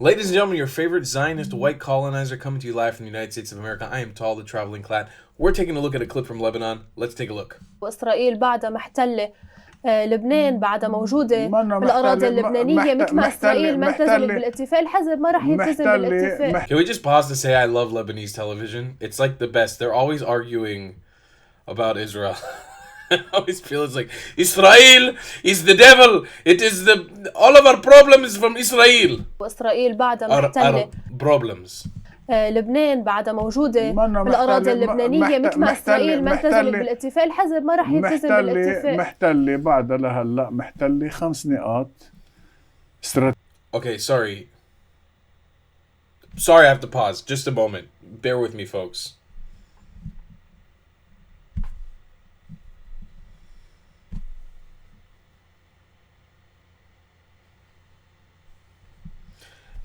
Ladies and gentlemen, your favorite Zionist white colonizer coming to you live from the United States of America. I am Tall, the traveling clad. We're taking a look at a clip from Lebanon. Let's take a look. وإسرائيل بعدها محتلة لبنان، بعدها موجودة بالأراضي اللبنانية مثل ما إسرائيل ما التزمت بالاتفاق. الحزب ما راح يلتزم بالاتفاق. Can we just pause to say I love Lebanese television? It's like the best. They're always arguing about Israel. I always feel it's like Israel is the devil. It is all of our problems from Israel. وإسرائيل بعدها محتلة problems. لبنان بعدها موجودة بالأراضي اللبنانية مثل ما إسرائيل ما التزمت بالاتفاق. الحزب ما راح يلتزم بالاتفاق. محتلة بعدها لهلا محتلة 5 نقاط. Okay, sorry. I have to pause. Just a moment. Bear with me, folks.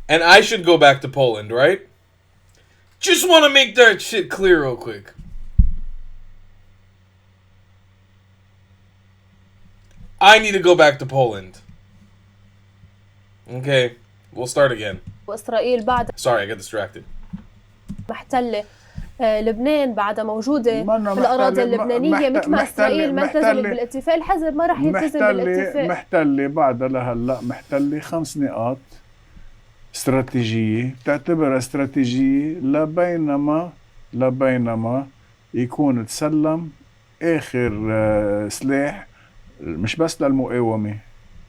And I should go back to Poland, right? Just want to make that shit clear real quick. I need to go back to Poland. Okay, we'll start again. وإسرائيل بعد Sorry, I got distracted. محتلة لبنان بعدها موجودة بالأراضي اللبنانية مثل ما إسرائيل ما التزمت بالاتفاق. الحزب ما راح يلتزم بالاتفاق. محتلة بعدها لهلا محتلة 5 نقاط استراتيجية، بتعتبرها استراتيجية لبينما يكون تسلم آخر سلاح، مش بس للمقاومة،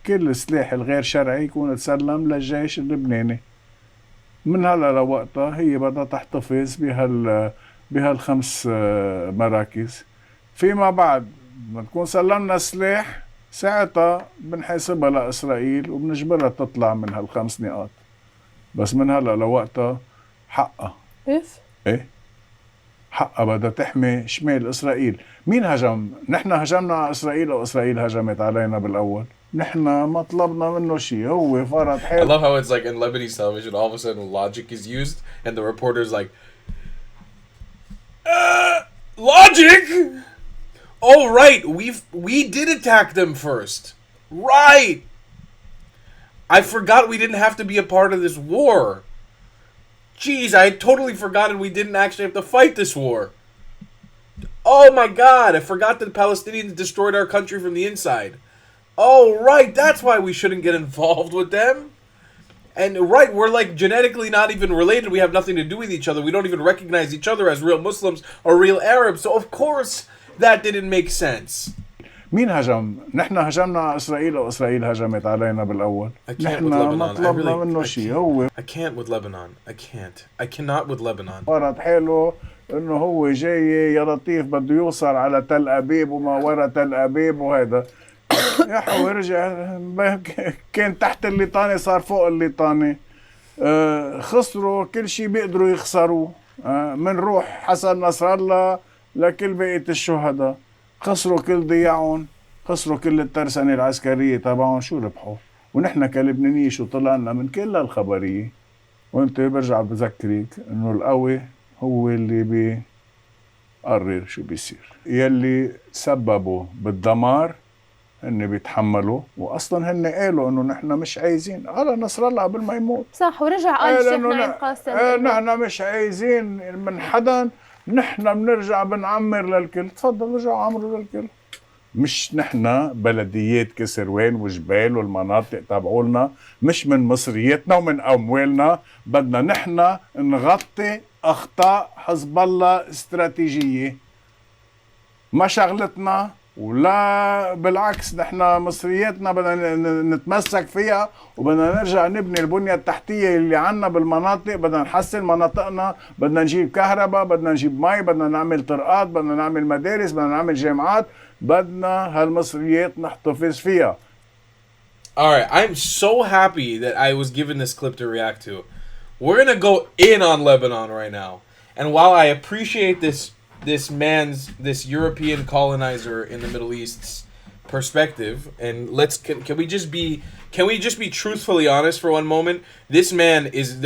كل السلاح الغير شرعي يكون تسلم للجيش اللبناني. من هلا لوقتها هي بدها تحتفظ بهال5 مراكز. فيما بعد ما نكون سلمنا السلاح ساعتها بنحاسبها لإسرائيل وبنجبرها تطلع من هال5 نقاط. بس من هلا لوقتها حقها ايه حقها بدها تحمي شمال اسرائيل. مين هجم؟ نحن هجمنا على اسرائيل او اسرائيل هجمت علينا بالاول؟ نحن ما طلبنا منه شيء، هو فرض حاله. I love how it's like in Lebanese television all of a sudden logic is used and the reporter's like logic? Oh right, we did attack them first. Right. I forgot we didn't have to be a part of this war. Jeez, I had totally forgotten we didn't actually have to fight this war. Oh my god, I forgot that the Palestinians destroyed our country from the inside. Oh right, that's why we shouldn't get involved with them. And right, we're like genetically not even related. We have nothing to do with each other. We don't even recognize each other as real Muslims or real Arabs. So of course that didn't make sense. مين هجم؟ نحن هجمنا على إسرائيل أو إسرائيل هجمت علينا بالأول؟ نحن ما طلبنا منه شيء. هو I can't with Lebanon. I cannot with Lebanon. فرض حاله إنه هو جاي يا لطيف بده يوصل على تل أبيب وما ورا تل أبيب وهذا. يا حو رجع كان تحت الليطانة صار فوق الليطانة. خسروا كل شيء بيقدروا يخسروه. من روح حسن نصر الله لكل بقية الشهداء. خسروا كل ضياعهم، خسروا كل الترسانة العسكرية تبعهم، شو ربحوا؟ ونحن كلبنانية شو طلعنا من كل هالخبرية. وانت برجع بذكرك انه القوي هو اللي بيقرر شو بيصير. يلي سببوا بالدمار هن بيتحملوا، واصلا هن قالوا انه نحن مش عايزين. قال نصر الله قبل ما يموت صح، ورجع قال شيخنا عين نحن مش عايزين من حدا، نحن بنرجع بنعمر للكل. تفضل رجعوا عمروا للكل. مش نحن بلديات كسروان وجبال والمناطق تبعولنا، مش من مصرياتنا ومن اموالنا. بدنا نحن نغطي اخطاء حزب الله استراتيجية، ما شغلتنا. ولا بالعكس، نحن مصرياتنا بدنا نتمسك فيها وبدنا نرجع نبني البنية التحتية اللي عنا بالمناطق. بدنا نحسن مناطقنا، بدنا نجيب كهرباء، بدنا نجيب مي، بدنا نعمل طرقات، بدنا نعمل مدارس، بدنا نعمل جامعات. بدنا هالمصريات نحتفظ فيها. Alright, I'm so happy that I was given this clip to react to. We're gonna go in on Lebanon right now. And while I appreciate this European colonizer in the Middle East's perspective, and can we just be truthfully honest for one moment?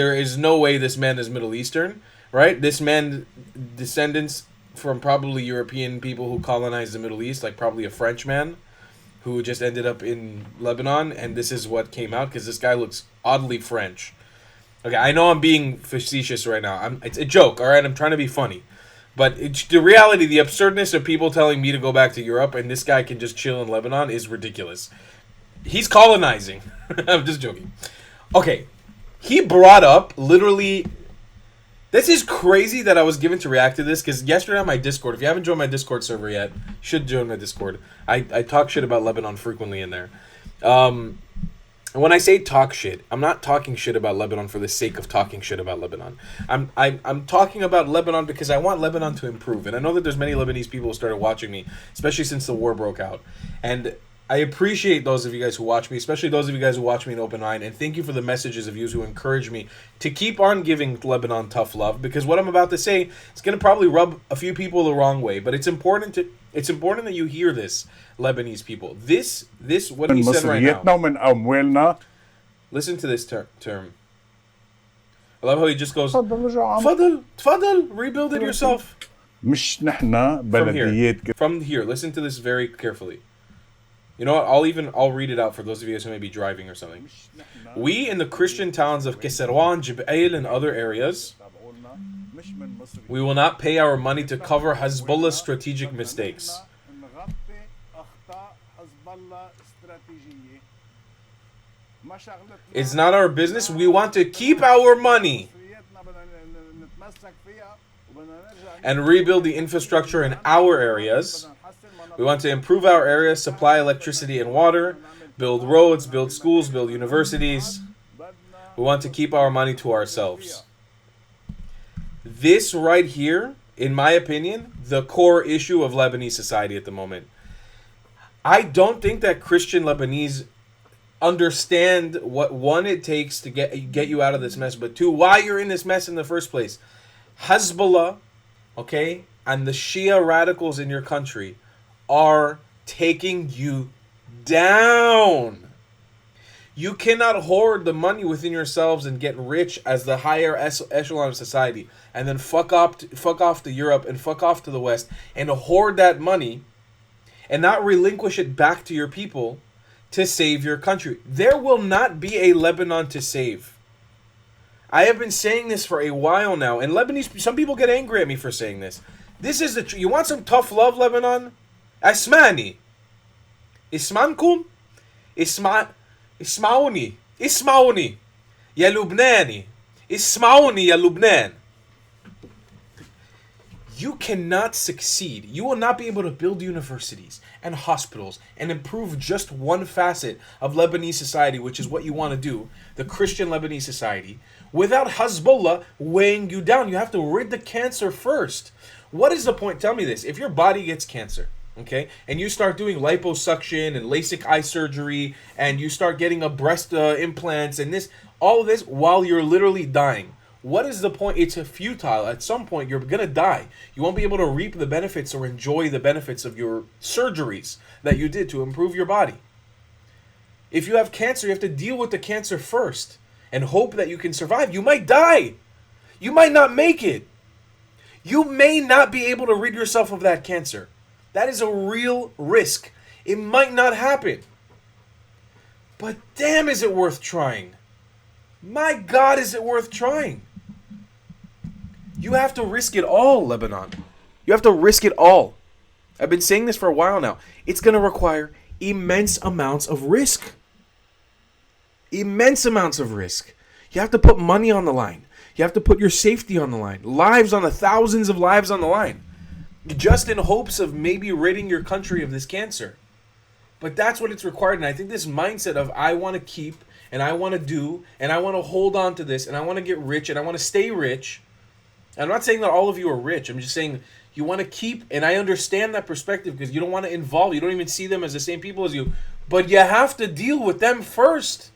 There is no way this man is Middle Eastern, right? This man descendants from probably European people who colonized the Middle East, like probably a Frenchman who just ended up in Lebanon, and this is what came out because this guy looks oddly French. Okay, I know I'm being facetious right now. It's a joke, all right? I'm trying to be funny. But the reality, the absurdness of people telling me to go back to Europe and this guy can just chill in Lebanon is ridiculous. He's colonizing. I'm just joking. Okay, he brought up literally... This is crazy that I was given to react to this, because yesterday on my Discord, if you haven't joined my Discord server yet, you should join my Discord. I talk shit about Lebanon frequently in there. When I say talk shit, I'm not talking shit about Lebanon for the sake of talking shit about Lebanon. I'm talking about Lebanon because I want Lebanon to improve. And I know that there's many Lebanese people who started watching me, especially since the war broke out. And I appreciate those of you guys who watch me, especially those of you guys who watch me in open mind. And thank you for the messages of you who encourage me to keep on giving Lebanon tough love. Because what I'm about to say is going to probably rub a few people the wrong way. But it's important that you hear this, Lebanese people. This what he said right now. Listen to this term. I love how he just goes, تفضل, rebuild it yourself. From here, listen to this very carefully. You know what? I'll read it out for those of you guys who may be driving or something. We in the Christian towns of Keserwan, Jib'ail, and other areas, we will not pay our money to cover Hezbollah's strategic mistakes. It's not our business. We want to keep our money and rebuild the infrastructure in our areas. We want to improve our areas, supply electricity and water, build roads, build schools, build universities. We want to keep our money to ourselves. This right here, in my opinion, the core issue of Lebanese society at the moment. I don't think that Christian Lebanese understand what, one, it takes to get you out of this mess, but two, why you're in this mess in the first place. Hezbollah, okay, and the Shia radicals in your country are taking you down. You cannot hoard the money within yourselves and get rich as the higher echelon of society and then fuck off to Europe and fuck off to the West and hoard that money and not relinquish it back to your people to save your country. There will not be a Lebanon to save. I have been saying this for a while now, and Lebanese, some people get angry at me for saying this. This is the truth. You want some tough love, Lebanon? Asmani. Ismankum? Ismauni. Ya Lubnani. Ismauni ya Lubnan. You cannot succeed. You will not be able to build universities and hospitals and improve just one facet of Lebanese society, which is what you want to do, the Christian Lebanese society, without Hezbollah weighing you down. You have to rid the cancer first. What is the point? Tell me this. If your body gets cancer, okay, and you start doing liposuction and LASIK eye surgery, and you start getting a breast implants and all of this while you're literally dying, what is the point? It's futile. At some point, you're going to die. You won't be able to reap the benefits or enjoy the benefits of your surgeries that you did to improve your body. If you have cancer, you have to deal with the cancer first and hope that you can survive. You might die. You might not make it. You may not be able to rid yourself of that cancer. That is a real risk. It might not happen. But damn, is it worth trying? My God, is it worth trying? You have to risk it all, Lebanon. You have to risk it all. I've been saying this for a while now. It's going to require immense amounts of risk. Immense amounts of risk. You have to put money on the line. You have to put your safety on the line. Thousands of lives on the line. Just in hopes of maybe ridding your country of this cancer. But that's what it's required. And I think this mindset of I want to keep and I want to do and I want to hold on to this and I want to get rich and I want to stay rich. I'm not saying that all of you are rich. I'm just saying you want to keep, and I understand that perspective because you don't want to involve. You don't even see them as the same people as you. But you have to deal with them first.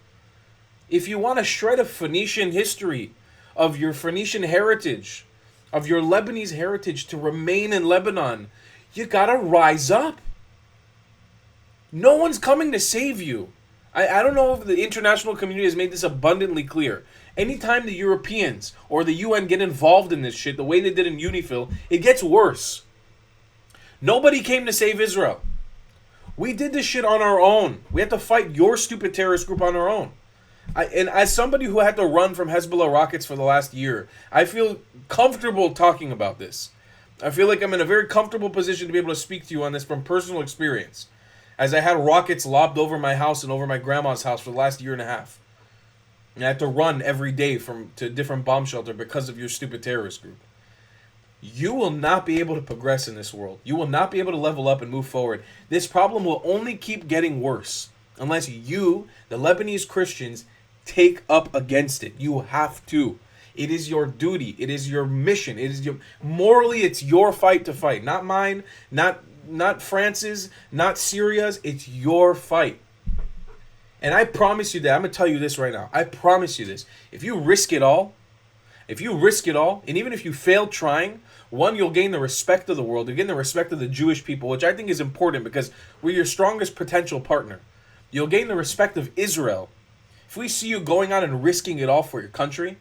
If you want to shred of Phoenician history, of your Phoenician heritage, of your Lebanese heritage to remain in Lebanon, you gotta rise up. No one's coming to save you. I don't know if the international community has made this abundantly clear. Anytime the Europeans or the UN get involved in this shit, the way they did in UNIFIL, it gets worse. Nobody came to save Israel. We did this shit on our own. We had to fight your stupid terrorist group on our own. And as somebody who had to run from Hezbollah rockets for the last year, I feel comfortable talking about this. I feel like I'm in a very comfortable position to be able to speak to you on this from personal experience, as I had rockets lobbed over my house and over my grandma's house for the last year and a half. And I had to run every day to a different bomb shelter because of your stupid terrorist group. You will not be able to progress in this world. You will not be able to level up and move forward. This problem will only keep getting worse unless you, the Lebanese Christians, take up against it. You have to. It is your duty. It is your mission. It is morally, it's your fight to fight. Not mine, not France's, not Syria's. It's your fight. And I promise you that. I'm going to tell you this right now. I promise you this. If you risk it all, and even if you fail trying, one, you'll gain the respect of the world. You'll gain the respect of the Jewish people, which I think is important because we're your strongest potential partner. You'll gain the respect of Israel. If we see you going out and risking it all for your country,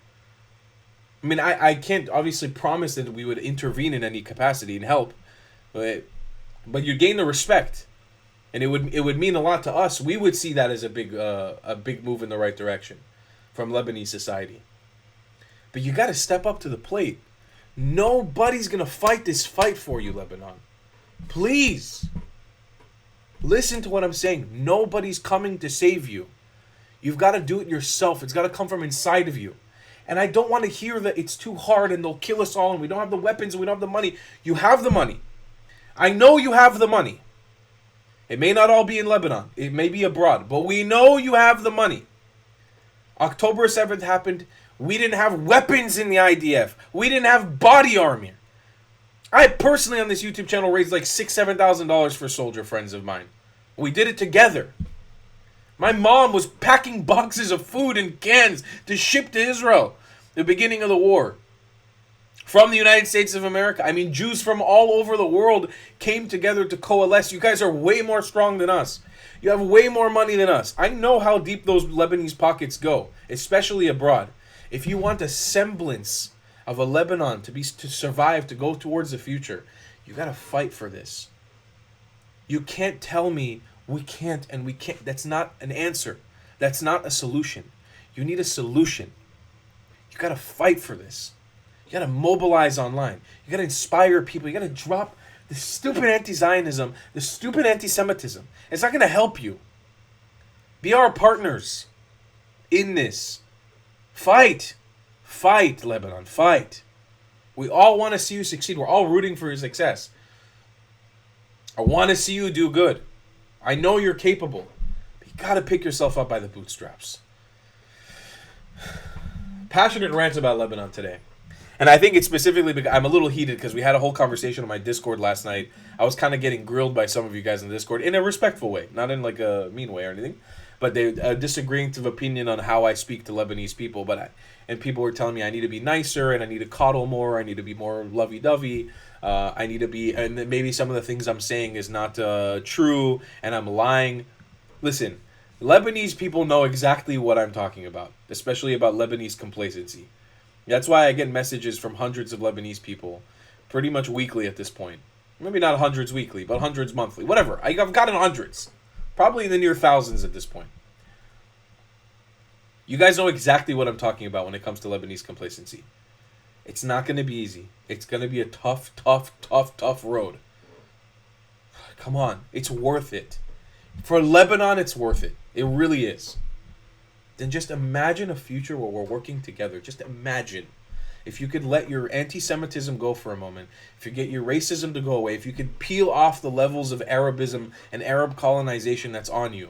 I mean, I can't obviously promise that we would intervene in any capacity and help, but you gain the respect, and it would mean a lot to us. We would see that as a big move in the right direction from Lebanese society. But you got to step up to the plate. Nobody's gonna fight this fight for you, Lebanon. Please listen to what I'm saying. Nobody's coming to save you. You've got to do it yourself. It's got to come from inside of you. And I don't want to hear that it's too hard and they'll kill us all and we don't have the weapons and we don't have the money. You have the money. I know you have the money. It may not all be in Lebanon. It may be abroad. But we know you have the money. October 7th happened. We didn't have weapons in the IDF. We didn't have body armor. I personally on this YouTube channel raised like $6,000, $7,000 for soldier friends of mine. We did it together. My mom was packing boxes of food in cans to ship to Israel at the beginning of the war. From the United States of America. I mean, Jews from all over the world came together to coalesce. You guys are way more strong than us. You have way more money than us. I know how deep those Lebanese pockets go, especially abroad. If you want a semblance of a Lebanon to survive, to go towards the future, you got to fight for this. You can't tell me we can't and we can't. That's not an answer. That's not a solution. You need a solution. You got to fight for this. You got to mobilize online. You got to inspire people. You got to drop the stupid anti-Zionism, the stupid anti-Semitism. It's not going to help you. Be our partners in this. Fight. Fight, Lebanon. Fight. We all want to see you succeed. We're all rooting for your success. I want to see you do good. I know you're capable. But you got to pick yourself up by the bootstraps. Passionate rant about Lebanon today. And I think it's specifically because I'm a little heated because we had a whole conversation on my Discord last night. I was kind of getting grilled by some of you guys in the Discord in a respectful way, not in like a mean way or anything, but they disagreeing to opinion on how I speak to Lebanese people. And people were telling me I need to be nicer and I need to coddle more. I need to be more lovey-dovey. I need to be, and maybe some of the things I'm saying is not true and I'm lying. Listen, Lebanese people know exactly what I'm talking about, especially about Lebanese complacency. That's why I get messages from hundreds of Lebanese people pretty much weekly at this point. Maybe not hundreds weekly, but hundreds monthly. Whatever. I've gotten hundreds. Probably in the near thousands at this point. You guys know exactly what I'm talking about when it comes to Lebanese complacency. It's not going to be easy. It's going to be a tough road. Come on. It's worth it. For Lebanon, it's worth it. It really is. Then just imagine a future where we're working together. Just imagine. If you could let your anti-Semitism go for a moment, if you get your racism to go away, if you could peel off the levels of Arabism and Arab colonization that's on you,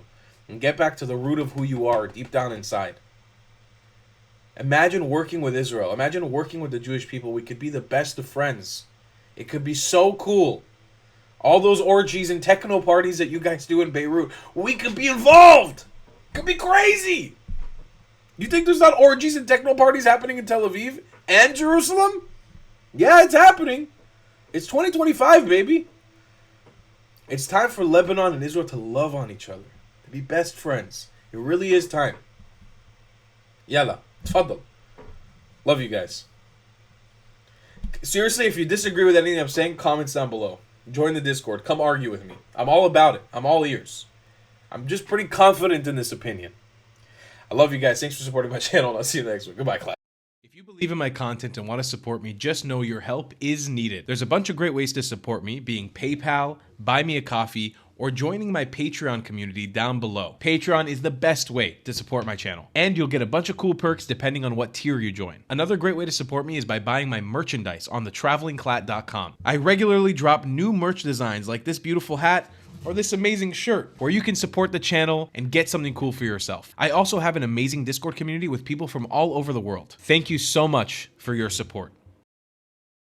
and get back to the root of who you are deep down inside. Imagine working with Israel. Imagine working with the Jewish people. We could be the best of friends. It could be so cool. All those orgies and techno parties that you guys do in Beirut, we could be involved. It could be crazy. You think there's not orgies and techno parties happening in Tel Aviv and Jerusalem? Yeah, it's happening. It's 2025, baby. It's time for Lebanon and Israel to love on each other, to be best friends. It really is time. Yalla, tfaddal. Love you guys. Seriously, if you disagree with anything I'm saying, comments down below. Join the Discord. Come argue with me. I'm all about it. I'm all ears. I'm just pretty confident in this opinion. I love you guys. Thanks for supporting my channel, and I'll see you next week. Goodbye, class. If you believe in my content and want to support me, just know your help is needed. There's a bunch of great ways to support me, being PayPal, Buy Me a Coffee, or joining my Patreon community down below. Patreon is the best way to support my channel, and you'll get a bunch of cool perks depending on what tier you join. Another great way to support me is by buying my merchandise on thetravelingclat.com. I regularly drop new merch designs like this beautiful hat, or this amazing shirt, where you can support the channel and get something cool for yourself. I also have an amazing Discord community with people from all over the world. Thank you so much for your support.